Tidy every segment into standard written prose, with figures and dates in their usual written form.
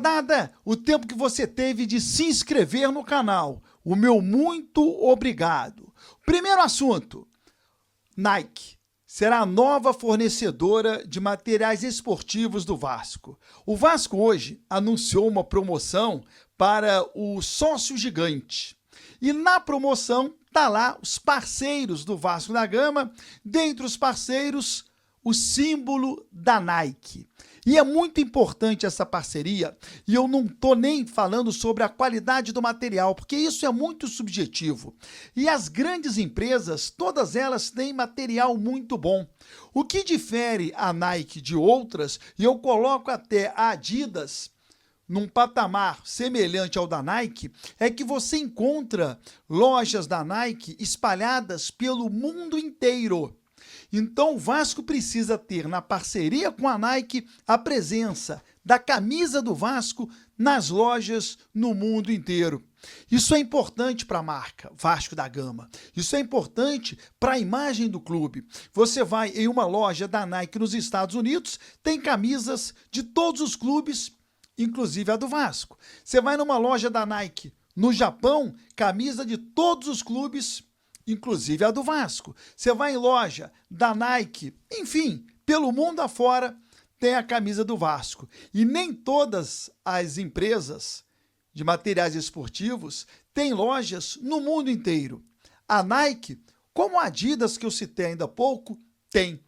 Dada o tempo que você teve de se inscrever no canal, o meu muito obrigado. Primeiro assunto, Nike será a nova fornecedora de materiais esportivos do Vasco. O Vasco hoje anunciou uma promoção para o sócio gigante. E na promoção tá lá os parceiros do Vasco da Gama, dentre os parceiros, o símbolo da Nike. E é muito importante essa parceria, e eu não estou nem falando sobre a qualidade do material, porque isso é muito subjetivo. E as grandes empresas, todas elas têm material muito bom. O que difere a Nike de outras, e eu coloco até a Adidas num patamar semelhante ao da Nike, é que você encontra lojas da Nike espalhadas pelo mundo inteiro. Então o Vasco precisa ter na parceria com a Nike a presença da camisa do Vasco nas lojas no mundo inteiro. Isso é importante para a marca Vasco da Gama. Isso é importante para a imagem do clube. Você vai em uma loja da Nike nos Estados Unidos, tem camisas de todos os clubes, inclusive a do Vasco. Você vai numa loja da Nike no Japão, camisa de todos os clubes, inclusive a do Vasco. Você vai em loja da Nike, enfim, pelo mundo afora tem a camisa do Vasco. E nem todas as empresas de materiais esportivos têm lojas no mundo inteiro. A Nike, como a Adidas, que eu citei ainda há pouco, tem.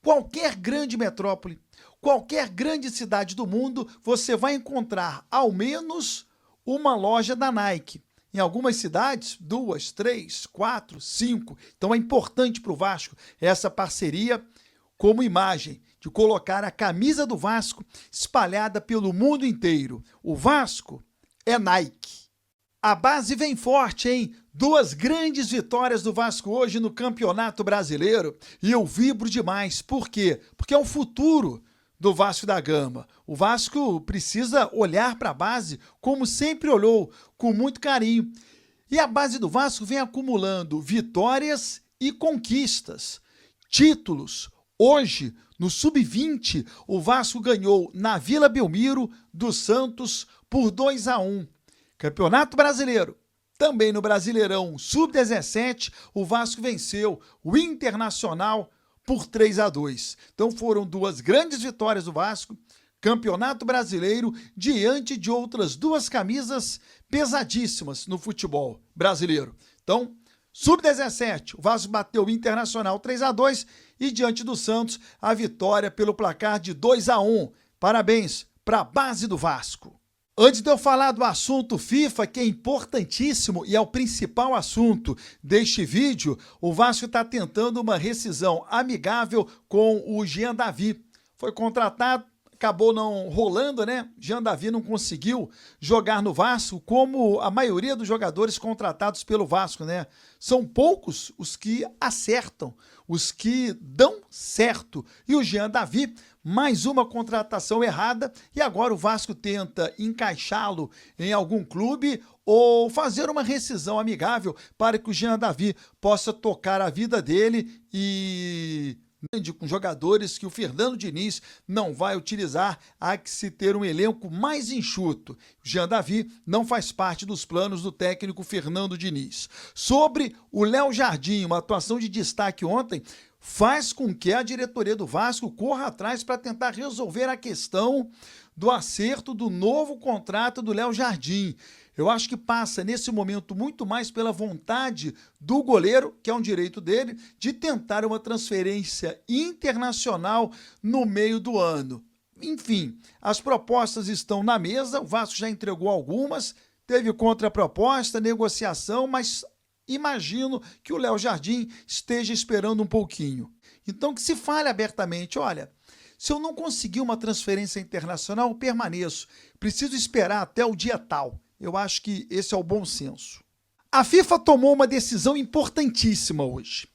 Qualquer grande metrópole, qualquer grande cidade do mundo, você vai encontrar ao menos uma loja da Nike. Em algumas cidades, 2, 3, 4, 5. Então é importante para o Vasco essa parceria como imagem, de colocar a camisa do Vasco espalhada pelo mundo inteiro. O Vasco é Nike. A base vem forte, hein? 2 grandes vitórias do Vasco hoje no Campeonato Brasileiro e eu vibro demais. Por quê? Porque é o futuro do Vasco da Gama. O Vasco precisa olhar para a base como sempre olhou, com muito carinho. E a base do Vasco vem acumulando vitórias e conquistas, títulos. Hoje, no Sub-20, o Vasco ganhou na Vila Belmiro do Santos por 2-1. Campeonato Brasileiro. Também no Brasileirão Sub-17, o Vasco venceu o Internacional por 3-2. Então foram 2 grandes vitórias do Vasco, Campeonato Brasileiro, diante de outras 2 camisas pesadíssimas no futebol brasileiro. Então, Sub-17, o Vasco bateu o Internacional 3-2 e diante do Santos, a vitória pelo placar de 2-1. Parabéns para a base do Vasco. Antes de eu falar do assunto FIFA, que é importantíssimo e é o principal assunto deste vídeo, o Vasco está tentando uma rescisão amigável com o Jean Davi. Foi contratado, acabou não rolando, né? Jean Davi não conseguiu jogar no Vasco, como a maioria dos jogadores contratados pelo Vasco, né? São poucos os que acertam, os que dão certo. E o Jean Davi, mais uma contratação errada, e agora o Vasco tenta encaixá-lo em algum clube ou fazer uma rescisão amigável para que o Jean Davi possa tocar a vida dele e com jogadores que o Fernando Diniz não vai utilizar, há que se ter um elenco mais enxuto. O Jean Davi não faz parte dos planos do técnico Fernando Diniz. Sobre o Léo Jardim, uma atuação de destaque ontem, faz com que a diretoria do Vasco corra atrás para tentar resolver a questão do acerto do novo contrato do Léo Jardim. Eu acho que passa, nesse momento, muito mais pela vontade do goleiro, que é um direito dele, de tentar uma transferência internacional no meio do ano. Enfim, as propostas estão na mesa, o Vasco já entregou algumas, teve contraproposta, negociação, mas imagino que o Léo Jardim esteja esperando um pouquinho. Então que se fale abertamente, olha, se eu não conseguir uma transferência internacional, eu permaneço. Preciso esperar até o dia tal. Eu acho que esse é o bom senso. A FIFA tomou uma decisão importantíssima hoje.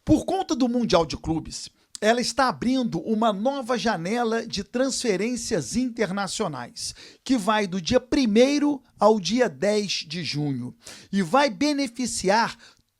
Por conta do Mundial de Clubes, ela está abrindo uma nova janela de transferências internacionais, que vai do dia 1º ao dia 10 de junho, e vai beneficiar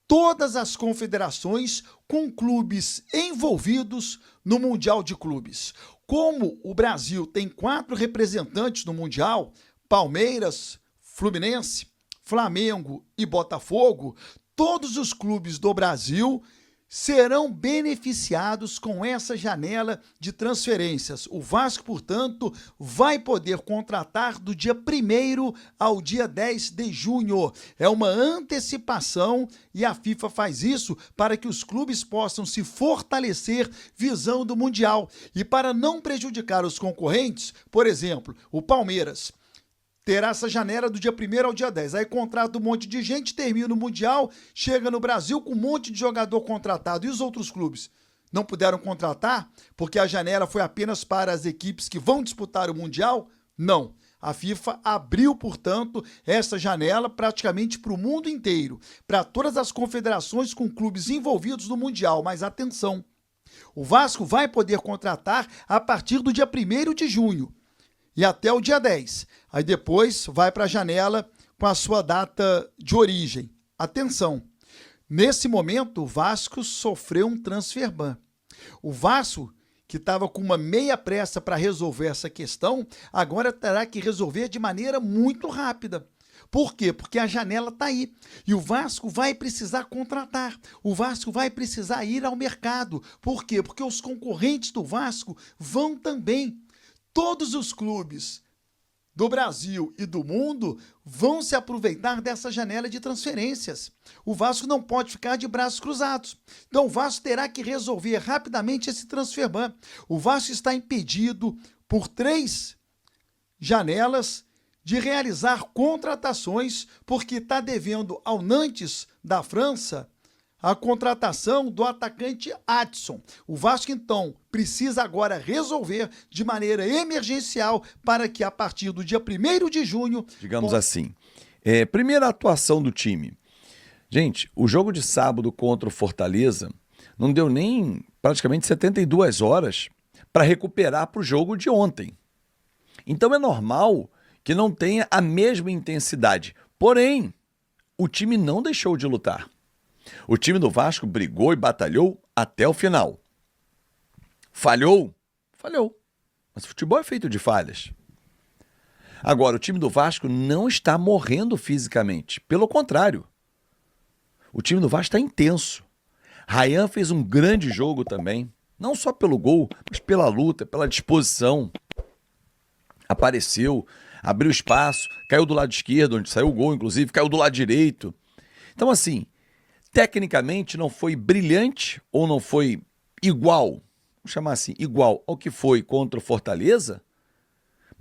todas as confederações com clubes envolvidos no Mundial de Clubes. Como o Brasil tem 4 representantes no Mundial, Palmeiras, Fluminense, Flamengo e Botafogo, todos os clubes do Brasil serão beneficiados com essa janela de transferências. O Vasco, portanto, vai poder contratar do dia 1º ao dia 10 de junho. É uma antecipação e a FIFA faz isso para que os clubes possam se fortalecer visando o Mundial. E para não prejudicar os concorrentes, por exemplo, o Palmeiras terá essa janela do dia 1º ao dia 10. Aí contrata um monte de gente, termina o Mundial, chega no Brasil com um monte de jogador contratado. E os outros clubes? Não puderam contratar porque a janela foi apenas para as equipes que vão disputar o Mundial? Não. A FIFA abriu, portanto, essa janela praticamente para o mundo inteiro, para todas as confederações com clubes envolvidos no Mundial. Mas atenção, o Vasco vai poder contratar a partir do dia 1º de junho. E até o dia 10. Aí depois vai para a janela com a sua data de origem. Atenção, nesse momento o Vasco sofreu um transfer ban. O Vasco, que estava com uma meia pressa para resolver essa questão, agora terá que resolver de maneira muito rápida. Por quê? Porque a janela está aí. E o Vasco vai precisar contratar. O Vasco vai precisar ir ao mercado. Por quê? Porque os concorrentes do Vasco vão também. Todos os clubes do Brasil e do mundo vão se aproveitar dessa janela de transferências. O Vasco não pode ficar de braços cruzados. Então o Vasco terá que resolver rapidamente esse transfer ban. O Vasco está impedido por 3 janelas de realizar contratações porque está devendo ao Nantes da França a contratação do atacante Adson. O Vasco, então, precisa agora resolver de maneira emergencial para que, a partir do dia 1º de junho... Digamos assim, primeira atuação do time. Gente, o jogo de sábado contra o Fortaleza não deu nem praticamente 72 horas para recuperar para o jogo de ontem. Então é normal que não tenha a mesma intensidade. Porém, o time não deixou de lutar. O time do Vasco brigou e batalhou até o final. Falhou? Falhou. Mas o futebol é feito de falhas. Agora, o time do Vasco não está morrendo fisicamente. Pelo contrário. O time do Vasco está intenso. Ryan fez um grande jogo também. Não só pelo gol, mas pela luta, pela disposição. Apareceu, abriu espaço, caiu do lado esquerdo, onde saiu o gol, inclusive, caiu do lado direito. Então, assim... Tecnicamente não foi brilhante ou não foi igual, vamos chamar assim, igual ao que foi contra o Fortaleza,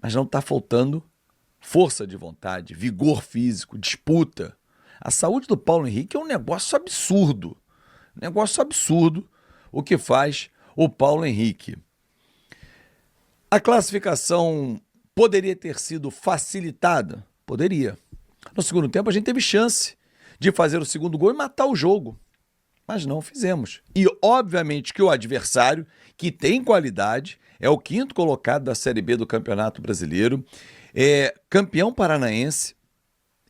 mas não está faltando força de vontade, vigor físico, disputa. A saúde do Paulo Henrique é um negócio absurdo o que faz o Paulo Henrique. A classificação poderia ter sido facilitada? Poderia. No segundo tempo a gente teve chance de fazer o segundo gol e matar o jogo. Mas não fizemos. E obviamente que o adversário, que tem qualidade, é o 5º colocado da Série B do Campeonato Brasileiro, é campeão paranaense,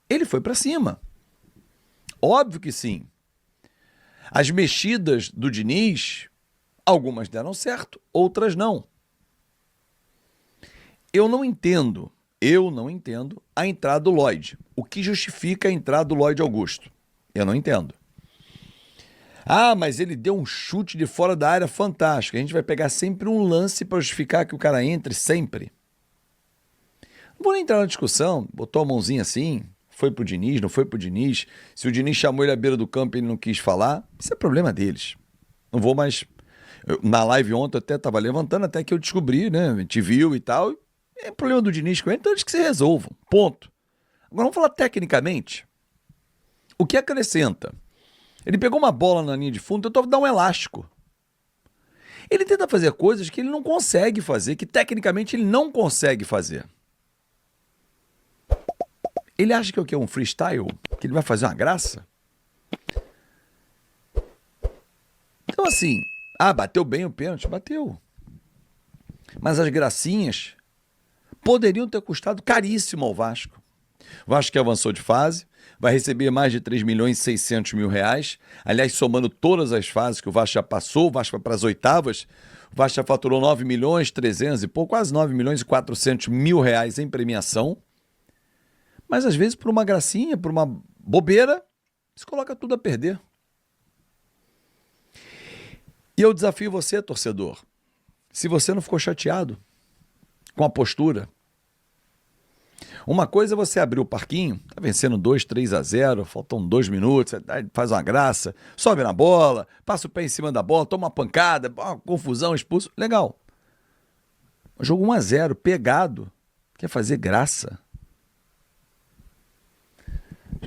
ele foi para cima. Óbvio que sim. As mexidas do Diniz, algumas deram certo, outras não. Eu não entendo a entrada do Lloyd. O que justifica a entrada do Lloyd Augusto? Eu não entendo. Ah, mas ele deu um chute de fora da área fantástico. A gente vai pegar sempre um lance para justificar que o cara entre sempre. Não vou nem entrar na discussão, botou a mãozinha assim, foi pro Diniz, não foi pro Diniz. Se o Diniz chamou ele à beira do campo e ele não quis falar, isso é problema deles. Não vou mais... Na live ontem eu até estava levantando, até que eu descobri, né? A gente viu e tal... É problema do Diniz com ele, então eles que se resolvam. Ponto. Agora vamos falar tecnicamente. O que acrescenta? Ele pegou uma bola na linha de fundo, tentou dar um elástico. Ele tenta fazer coisas que ele não consegue fazer, que tecnicamente ele não consegue fazer. Ele acha que é o quê? Um freestyle? Que ele vai fazer uma graça? Então assim, bateu bem o pênalti? Bateu. Mas as gracinhas poderiam ter custado caríssimo ao Vasco. O Vasco que avançou de fase, vai receber mais de 3 milhões e 600 mil reais. Aliás, somando todas as fases que o Vasco já passou, o Vasco vai para as oitavas, O Vasco já faturou 9 milhões 300 e pouco, quase 9 milhões e 400 mil reais em premiação. Mas às vezes por uma gracinha, por uma bobeira, se coloca tudo a perder. E eu desafio você, torcedor, se você não ficou chateado com a postura. Uma coisa é você abrir o parquinho, tá vencendo 2-3-0, faltam 2 minutos, faz uma graça, sobe na bola, passa o pé em cima da bola, toma uma pancada, uma confusão, expulso, legal. Jogo 1-0, pegado, quer fazer graça.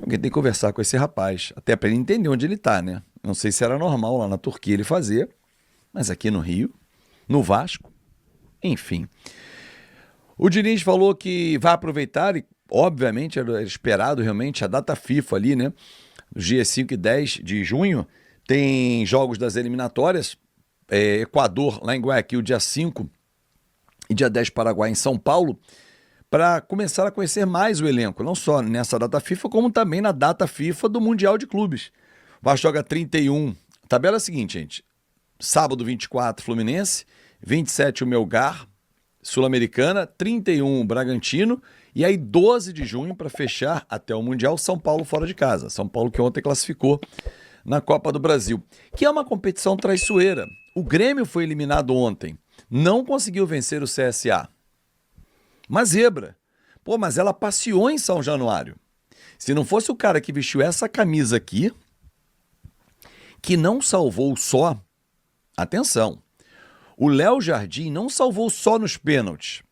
Alguém tem que conversar com esse rapaz, até para ele entender onde ele tá, né? Não sei se era normal lá na Turquia ele fazer, mas aqui no Rio, no Vasco, enfim. O Diniz falou que vai aproveitar, e obviamente era esperado realmente a data FIFA ali, né? Os dias 5 e 10 de junho, tem jogos das eliminatórias, Equador lá em Guayaquil, dia 5, e dia 10 Paraguai em São Paulo, para começar a conhecer mais o elenco, não só nessa data FIFA, como também na data FIFA do Mundial de Clubes. O Vasco joga 31. A tabela é a seguinte, gente. Sábado 24, Fluminense, 27 o Melgar, Sul-Americana, 31 o Bragantino, e aí 12 de junho para fechar até o Mundial, São Paulo fora de casa. São Paulo que ontem classificou na Copa do Brasil, que é uma competição traiçoeira. O Grêmio foi eliminado ontem, não conseguiu vencer o CSA. Uma zebra. Pô, mas ela passeou em São Januário. Se não fosse o cara que vestiu essa camisa aqui, que não salvou só, atenção, o Léo Jardim não salvou só nos pênaltis.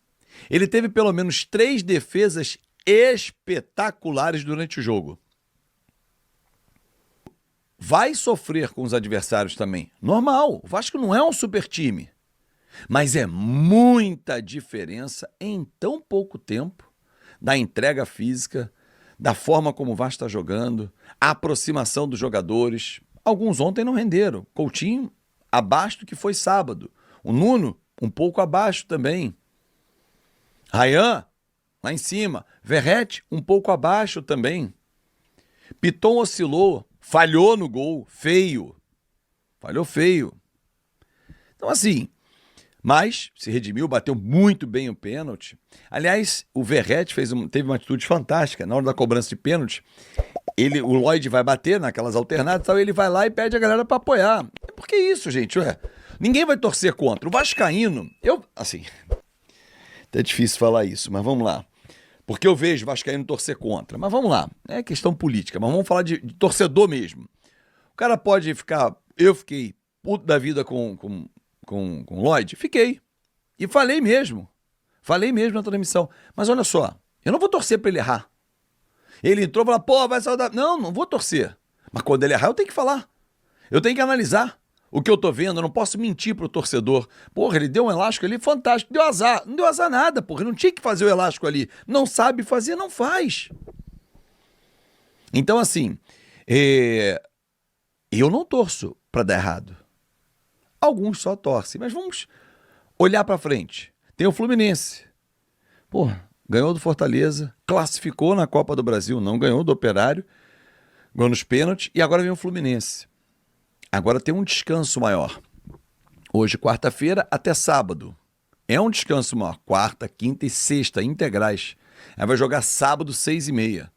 Ele teve pelo menos 3 defesas espetaculares durante o jogo. Vai sofrer com os adversários também. Normal, o Vasco não é um super time. Mas é muita diferença em tão pouco tempo da entrega física, da forma como o Vasco está jogando, a aproximação dos jogadores. Alguns ontem não renderam. Coutinho, abaixo do que foi sábado. O Nuno, um pouco abaixo também. Ryan, lá em cima. Verratti, um pouco abaixo também. Piton oscilou, falhou no gol, feio. Falhou feio. Então assim, mas se redimiu, bateu muito bem o pênalti. Aliás, o Verratti teve uma atitude fantástica. Na hora da cobrança de pênalti, o Lloyd vai bater naquelas alternadas, então ele vai lá e pede a galera para apoiar. Por que isso, gente? Ninguém vai torcer contra. O vascaíno, assim, é difícil falar isso, mas vamos lá. Porque eu vejo o vascaíno torcer contra. Mas vamos lá, é questão política, mas vamos falar de torcedor mesmo. O cara pode ficar... Eu fiquei puto da vida com o Lloyd? Fiquei. E falei mesmo na transmissão. Mas olha só, eu não vou torcer para ele errar. Ele entrou e falou, pô, vai saudar. Não vou torcer. Mas quando ele errar, eu tenho que falar. Eu tenho que analisar o que eu tô vendo. Eu não posso mentir pro torcedor. Porra, ele deu um elástico ali fantástico. Deu azar. Não deu azar nada, porra. Ele não tinha que fazer o elástico ali. Não sabe fazer, não faz. Então, assim, eu não torço para dar errado. Alguns só torcem, mas vamos olhar para frente. Tem o Fluminense. Porra, ganhou do Fortaleza, classificou na Copa do Brasil, não ganhou do Operário, ganhou nos pênaltis e agora vem o Fluminense. Agora tem um descanso maior. Hoje, quarta-feira, até sábado. É um descanso maior. Quarta, quinta e sexta, integrais. Aí vai jogar sábado, 6h30.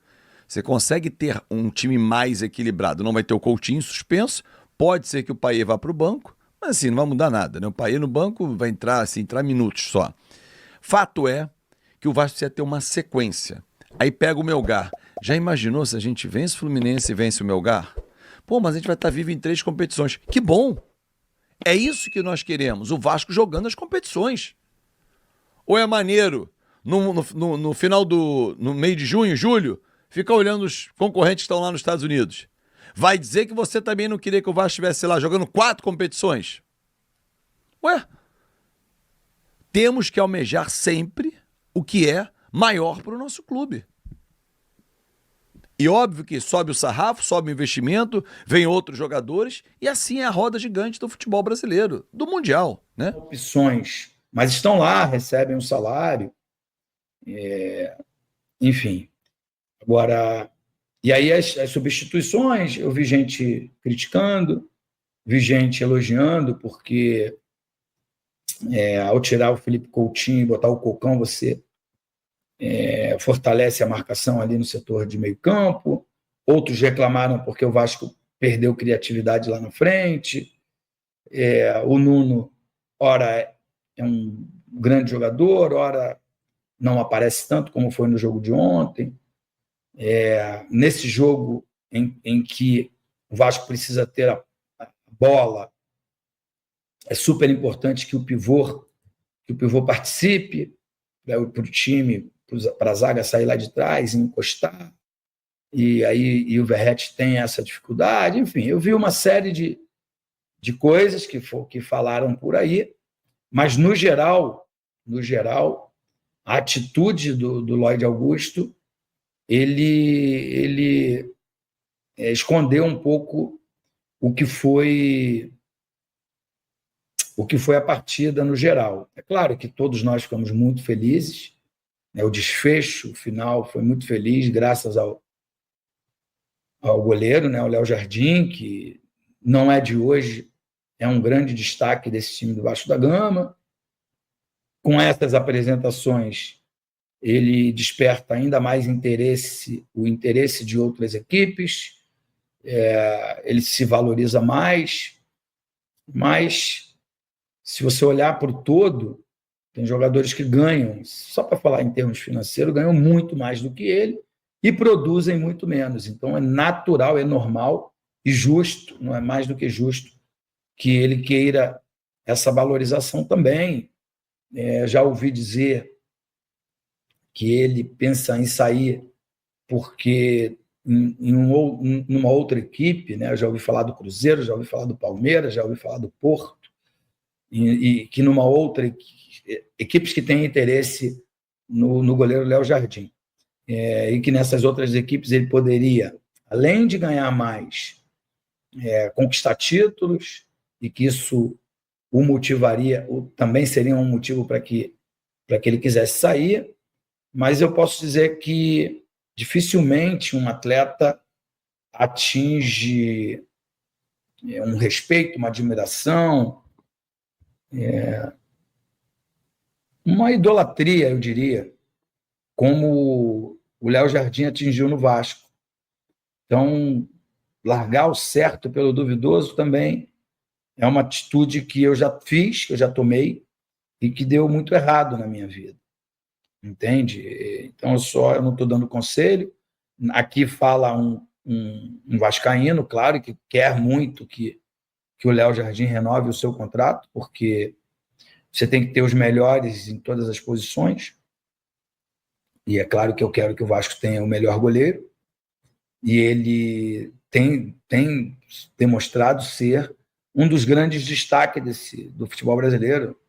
Você consegue ter um time mais equilibrado. Não vai ter o Coutinho suspenso, pode ser que o Payet vá para o banco, mas assim, não vai mudar nada, né? O Payet no banco vai entrar minutos só. Fato é que o Vasco precisa ter uma sequência. Aí pega o Melgar. Já imaginou se a gente vence o Fluminense e vence o Melgar? Pô, mas a gente vai estar vivo em 3 competições. Que bom! É isso que nós queremos, o Vasco jogando as competições. Ou é maneiro, no final no meio de junho, julho, ficar olhando os concorrentes que estão lá nos Estados Unidos? Vai dizer que você também não queria que o Vasco estivesse lá jogando 4 competições? Ué, temos que almejar sempre o que é maior para o nosso clube. E óbvio que sobe o sarrafo, sobe o investimento, vem outros jogadores, e assim é a roda gigante do futebol brasileiro, do Mundial, né? Opções, mas estão lá, recebem um salário, enfim. Agora, e aí as substituições, eu vi gente criticando, vi gente elogiando, porque Ao tirar o Felipe Coutinho e botar o Cocão, você fortalece a marcação ali no setor de meio campo. Outros reclamaram porque o Vasco perdeu criatividade lá na frente. O Nuno, ora, é um grande jogador, ora não aparece tanto como foi no jogo de ontem. Nesse jogo em que o Vasco precisa ter a bola, é super importante que o pivô participe, para o time, para a zaga sair lá de trás e encostar. E o Verratti tem essa dificuldade. Enfim, eu vi uma série de coisas que falaram por aí, mas no geral, a atitude do Lloyd Augusto, ele escondeu um pouco o que foi a partida no geral. É claro que todos nós ficamos muito felizes, né? O desfecho final foi muito feliz, graças ao goleiro, né? O Léo Jardim, que não é de hoje, é um grande destaque desse time do Vasco da Gama. Com essas apresentações, ele desperta ainda mais o interesse de outras equipes, ele se valoriza mais, mas se você olhar para o todo, tem jogadores que ganham, só para falar em termos financeiros, ganham muito mais do que ele e produzem muito menos. Então é natural, é normal e justo, não é mais do que justo, que ele queira essa valorização também. Já ouvi dizer que ele pensa em sair porque numa outra equipe, né? Eu já ouvi falar do Cruzeiro, já ouvi falar do Palmeiras, já ouvi falar do Porto, e que numa outra equipes que têm interesse no goleiro Léo Jardim, e que nessas outras equipes ele poderia, além de ganhar mais, conquistar títulos, e que isso o motivaria, também seria um motivo para que ele quisesse sair. Mas eu posso dizer que dificilmente um atleta atinge um respeito, uma admiração, uma idolatria, eu diria, como o Léo Jardim atingiu no Vasco. Então, largar o certo pelo duvidoso também é uma atitude que eu já fiz, que eu já tomei, e que deu muito errado na minha vida. Entende? Então, eu não estou dando conselho. Aqui fala um vascaíno, claro, que quer muito que o Léo Jardim renove o seu contrato, porque você tem que ter os melhores em todas as posições. E é claro que eu quero que o Vasco tenha o melhor goleiro. E ele tem demonstrado ser um dos grandes destaques do futebol brasileiro.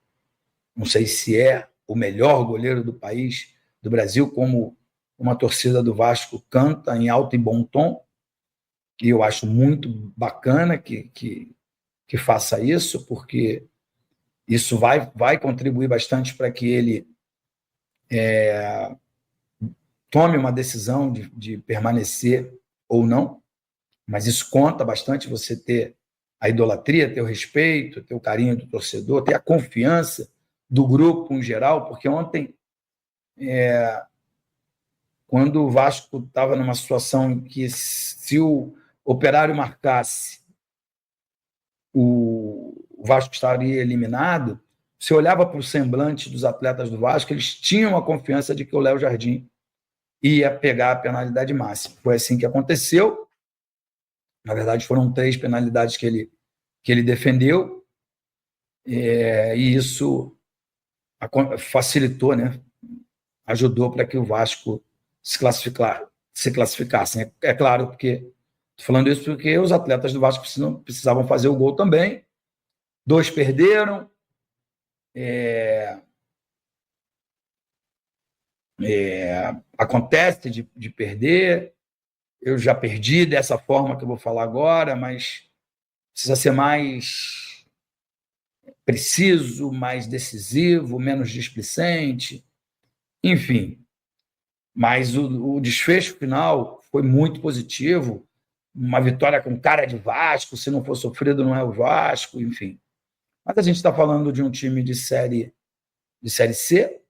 Não sei se é o melhor goleiro do país, do Brasil, como uma torcida do Vasco canta em alto e bom tom, e eu acho muito bacana que faça isso, porque isso vai contribuir bastante para que ele tome uma decisão de permanecer ou não, mas isso conta bastante, você ter a idolatria, ter o respeito, ter o carinho do torcedor, ter a confiança do grupo em geral, porque ontem, quando o Vasco estava numa situação em que, se o Operário marcasse, o Vasco estaria eliminado, você olhava para o semblante dos atletas do Vasco, eles tinham a confiança de que o Léo Jardim ia pegar a penalidade máxima. Foi assim que aconteceu. Na verdade, foram 3 penalidades que ele defendeu, e isso facilitou, né? Ajudou para que o Vasco se classificasse. É claro, porque estou falando isso porque os atletas do Vasco precisavam fazer o gol também. 2 perderam. Acontece de perder. Eu já perdi dessa forma que eu vou falar agora, mas precisa ser mais preciso, mais decisivo, menos displicente, enfim. Mas o desfecho final foi muito positivo, uma vitória com cara de Vasco, se não for sofrido não é o Vasco, enfim. Mas a gente está falando de um time de série C,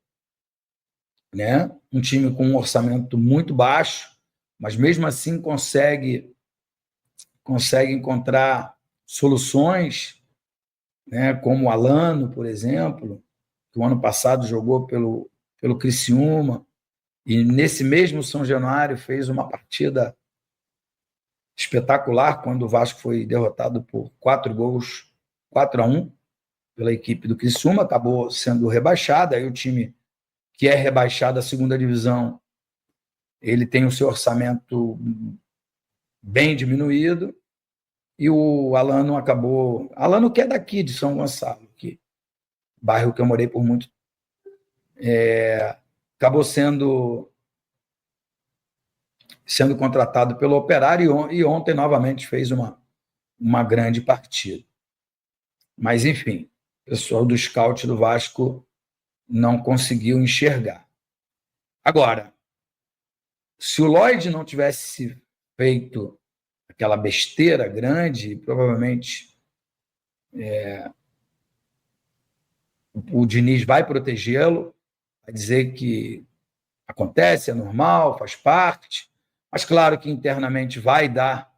né? Um time com um orçamento muito baixo, mas mesmo assim consegue encontrar soluções, né? Como o Alano, por exemplo, que o ano passado jogou pelo Criciúma, e nesse mesmo São Januário fez uma partida espetacular quando o Vasco foi derrotado por 4-1, pela equipe do Criciúma, acabou sendo rebaixado. Aí o time que é rebaixado à segunda divisão, ele tem o seu orçamento bem diminuído, e o Alano que é daqui de São Gonçalo, bairro que eu morei por muito acabou sendo contratado pelo Operário e ontem novamente fez uma grande partida. Mas, enfim, o pessoal do scout do Vasco não conseguiu enxergar. Agora, se o Lloyd não tivesse feito aquela besteira grande, provavelmente o Diniz vai protegê-lo, vai dizer que acontece, é normal, faz parte, mas claro que internamente vai dar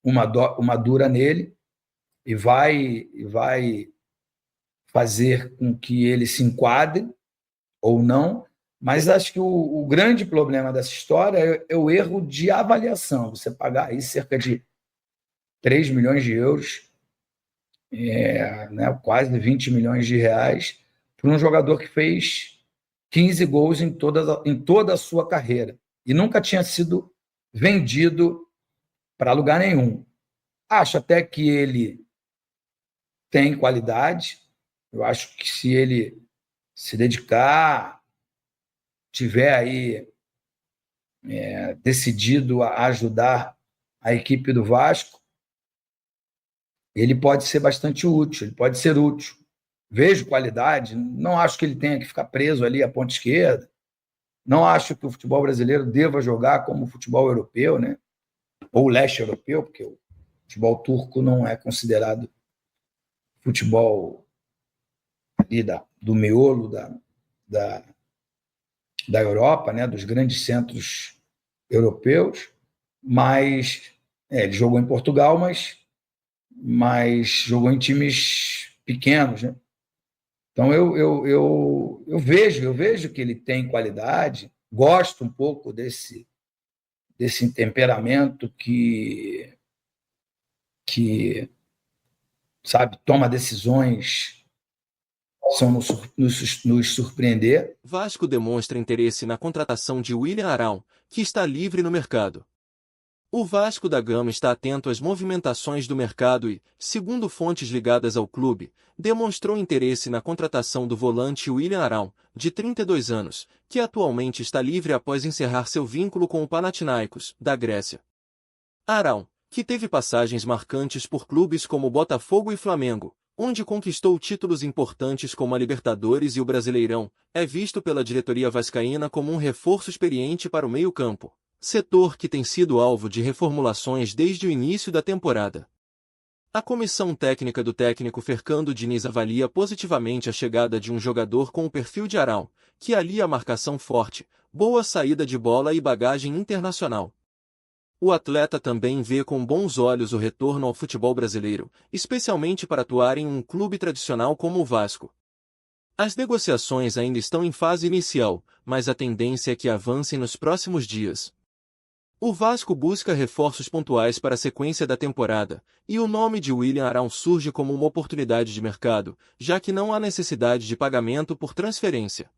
uma dura nele e vai fazer com que ele se enquadre ou não, mas acho que o grande problema dessa história é o erro de avaliação. Você pagar aí cerca de 3 milhões de euros, né, quase 20 milhões de reais, para um jogador que fez 15 gols em toda a sua carreira e nunca tinha sido vendido para lugar nenhum. Acho até que ele tem qualidade. Eu acho que se ele se dedicar, tiver aí decidido a ajudar a equipe do Vasco, ele pode ser bastante útil, ele pode ser útil. Vejo qualidade, não acho que ele tenha que ficar preso ali à ponta esquerda, não acho que o futebol brasileiro deva jogar como o futebol europeu, né? Ou leste europeu, porque o futebol turco não é considerado futebol ali do miolo da Europa, né? Dos grandes centros europeus, mas ele jogou em Portugal, mas jogou em times pequenos, né? Então eu vejo que ele tem qualidade, gosto um pouco desse temperamento que sabe, toma decisões, são nos surpreender. Vasco demonstra interesse na contratação de William Arão, que está livre no mercado. O Vasco da Gama está atento às movimentações do mercado e, segundo fontes ligadas ao clube, demonstrou interesse na contratação do volante William Arão, de 32 anos, que atualmente está livre após encerrar seu vínculo com o Panathinaikos, da Grécia. Arão, que teve passagens marcantes por clubes como Botafogo e Flamengo, onde conquistou títulos importantes como a Libertadores e o Brasileirão, é visto pela diretoria vascaína como um reforço experiente para o meio-campo, setor que tem sido alvo de reformulações desde o início da temporada. A comissão técnica do técnico Fernando Diniz avalia positivamente a chegada de um jogador com o perfil de Arão, que alia marcação forte, boa saída de bola e bagagem internacional. O atleta também vê com bons olhos o retorno ao futebol brasileiro, especialmente para atuar em um clube tradicional como o Vasco. As negociações ainda estão em fase inicial, mas a tendência é que avancem nos próximos dias. O Vasco busca reforços pontuais para a sequência da temporada, e o nome de William Arão surge como uma oportunidade de mercado, já que não há necessidade de pagamento por transferência.